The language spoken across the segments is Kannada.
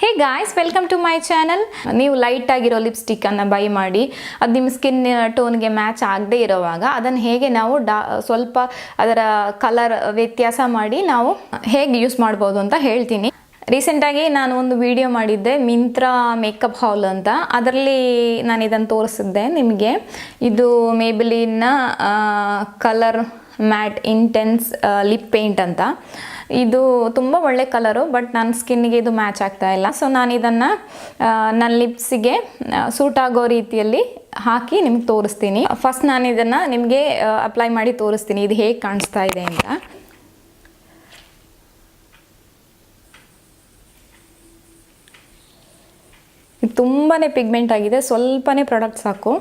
Hey guys, welcome to my channel. ನೀವು ಲೈಟ್ ಆಗಿರೋ ಲಿಪ್ಸ್ಟಿಕ್ಕನ್ನು ಬೈ ಮಾಡಿ ಅದು ನಿಮ್ಮ ಸ್ಕಿನ್ ಟೋನ್ಗೆ ಮ್ಯಾಚ್ ಆಗದೆ ಇರೋವಾಗ ಅದನ್ನು ಹೇಗೆ ನಾವು ಸ್ವಲ್ಪ ಅದರ ಕಲರ್ ವ್ಯತ್ಯಾಸ ಮಾಡಿ ನಾವು ಹೇಗೆ ಯೂಸ್ ಮಾಡ್ಬೋದು ಅಂತ ಹೇಳ್ತೀನಿ. ರೀಸೆಂಟಾಗಿ ನಾನು ಒಂದು ವಿಡಿಯೋ ಮಾಡಿದ್ದೆ, ಮಿಂತ್ರಾ ಮೇಕಪ್ ಹಾಲ್ ಅಂತ. ಅದರಲ್ಲಿ ನಾನು ಇದನ್ನು ತೋರಿಸಿದ್ದೆ ನಿಮಗೆ. ಇದು ಮೇಬೆಲಿನ್ನ colour matte intense lip paint ಅಂತ. ಇದು ತುಂಬ ಒಳ್ಳೆ ಕಲರು, ಬಟ್ ನನ್ನ ಸ್ಕಿನ್ನಿಗೆ ಇದು ಮ್ಯಾಚ್ ಆಗ್ತಾ ಇಲ್ಲ. ಸೊ ನಾನು ಇದನ್ನು ನನ್ನ ಲಿಪ್ಸಿಗೆ ಸೂಟ್ ಆಗೋ ರೀತಿಯಲ್ಲಿ ಹಾಕಿ ನಿಮ್ಗೆ ತೋರಿಸ್ತೀನಿ. ಫಸ್ಟ್ ನಾನು ಇದನ್ನು ನಿಮಗೆ ಅಪ್ಲೈ ಮಾಡಿ ತೋರಿಸ್ತೀನಿ ಇದು ಹೇಗೆ ಕಾಣಿಸ್ತಾ ಇದೆ ಅಂತ. ಇದು ತುಂಬಾ ಪಿಗ್ಮೆಂಟ್ ಆಗಿದೆ, ಸ್ವಲ್ಪನೇ ಪ್ರಾಡಕ್ಟ್ ಸಾಕು.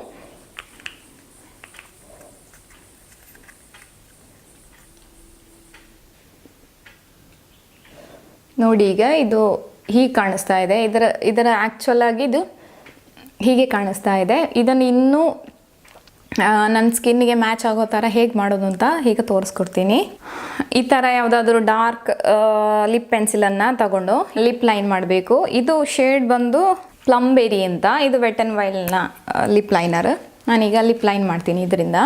ನೋಡಿ, ಈಗ ಇದು ಹೀಗೆ ಕಾಣಿಸ್ತಾ ಇದೆ. ಇದರ ಆ್ಯಕ್ಚುಲ್ ಆಗಿ ಇದು ಹೀಗೆ ಕಾಣಿಸ್ತಾ ಇದೆ. ಇದನ್ನು ಇನ್ನೂ ನನ್ನ ಸ್ಕಿನ್ನಿಗೆ ಮ್ಯಾಚ್ ಆಗೋ ಥರ ಹೇಗೆ ಮಾಡೋದು ಅಂತ ಹೀಗೆ ತೋರಿಸ್ಕೊಡ್ತೀನಿ. ಈ ಥರ ಯಾವುದಾದ್ರೂ ಡಾರ್ಕ್ ಲಿಪ್ ಪೆನ್ಸಿಲನ್ನು ತಗೊಂಡು ಲಿಪ್ ಲೈನ್ ಮಾಡಬೇಕು. ಇದು ಶೇಡ್ ಬಂದು ಪ್ಲಂಬೇರಿ ಅಂತ. ಇದು ವೆಟ್ ಆ್ಯಂಡ್ ವೈಲ್ಡ್ನ ಲಿಪ್ ಲೈನರ್. ನಾನೀಗ ಲಿಪ್ ಲೈನ್ ಮಾಡ್ತೀನಿ ಇದರಿಂದ.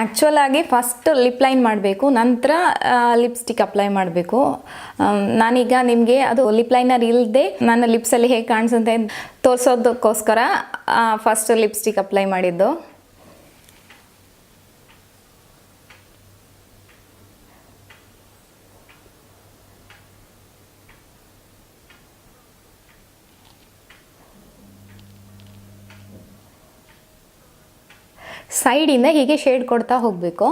ಆ್ಯಕ್ಚುಲ್ ಆಗಿ ಫಸ್ಟ್ ಲಿಪ್ ಲೈನ್ ಮಾಡಬೇಕು, ನಂತರ ಲಿಪ್ಸ್ಟಿಕ್ ಅಪ್ಲೈ ಮಾಡಬೇಕು. ನಾನೀಗ ನಿಮಗೆ ಅದು ಲಿಪ್ ಲೈನರ್ ಇಲ್ಲದೆ ನನ್ನ ಲಿಪ್ಸಲ್ಲಿ ಹೇಗೆ ಕಾಣಿಸುತ್ತೆ ತೋರಿಸೋದಕ್ಕೋಸ್ಕರ ಫಸ್ಟ್ ಲಿಪ್ಸ್ಟಿಕ್ ಅಪ್ಲೈ ಮಾಡಿದ್ದು. ಸೈಡಿಂದ ಹೀಗೆ ಶೇಡ್ ಕೊಡ್ತಾ ಹೋಗಬೇಕು.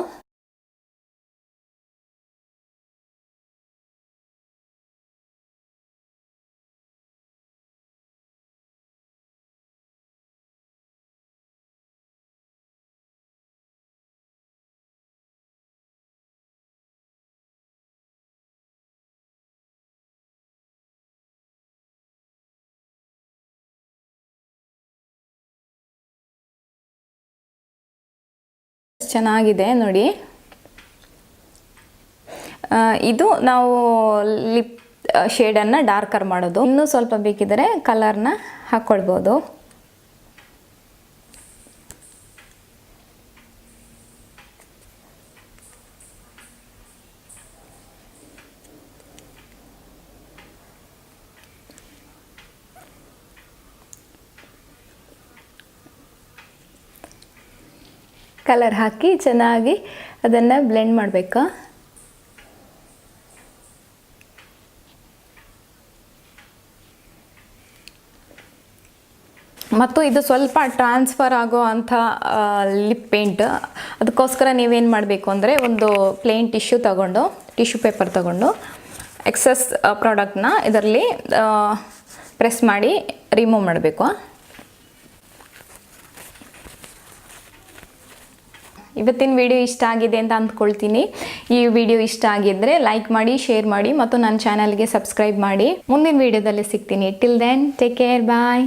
ಚೆನ್ನಾಗಿದೆ ನೋಡಿ. ಇದು ನಾವು ಲಿಪ್ ಶೇಡನ್ನು ಡಾರ್ಕರ್ ಮಾಡೋದು. ಇನ್ನೂ ಸ್ವಲ್ಪ ಬೇಕಿದ್ದರೆ ಕಲರ್ನ ಹಾಕ್ಕೊಳ್ಬೋದು. ಕಲರ್ ಹಾಕಿ ಚೆನ್ನಾಗಿ ಅದನ್ನು ಬ್ಲೆಂಡ್ ಮಾಡಬೇಕು. ಮತ್ತು ಇದು ಸ್ವಲ್ಪ ಟ್ರಾನ್ಸ್ಫರ್ ಆಗೋ ಅಂಥ ಲಿಪ್ ಪೇಂಟ್. ಅದಕ್ಕೋಸ್ಕರ ನೀವೇನು ಮಾಡಬೇಕು ಅಂದರೆ ಒಂದು ಪ್ಲೇನ್ ಟಿಶ್ಯೂ ಪೇಪರ್ ತಗೊಂಡು ಎಕ್ಸಸ್ ಪ್ರಾಡಕ್ಟ್ನ ಇದರಲ್ಲಿ ಪ್ರೆಸ್ ಮಾಡಿ ರಿಮೂವ್ ಮಾಡಬೇಕು. ಇವತ್ತಿನ ವಿಡಿಯೋ ಇಷ್ಟ ಆಗಿದೆ ಅಂತ ಅಂದ್ಕೊಳ್ತೀನಿ. ಈ ವಿಡಿಯೋ ಇಷ್ಟ ಆಗಿದ್ದರೆ ಲೈಕ್ ಮಾಡಿ, ಶೇರ್ ಮಾಡಿ ಮತ್ತು ನನ್ನ ಚಾನಲ್ಗೆ ಸಬ್ಸ್ಕ್ರೈಬ್ ಮಾಡಿ. ಮುಂದಿನ ವಿಡಿಯೋದಲ್ಲಿ ಸಿಗ್ತೀನಿ. ಟಿಲ್ ದೆನ್ ಟೇಕ್ ಕೇರ್, ಬಾಯ್.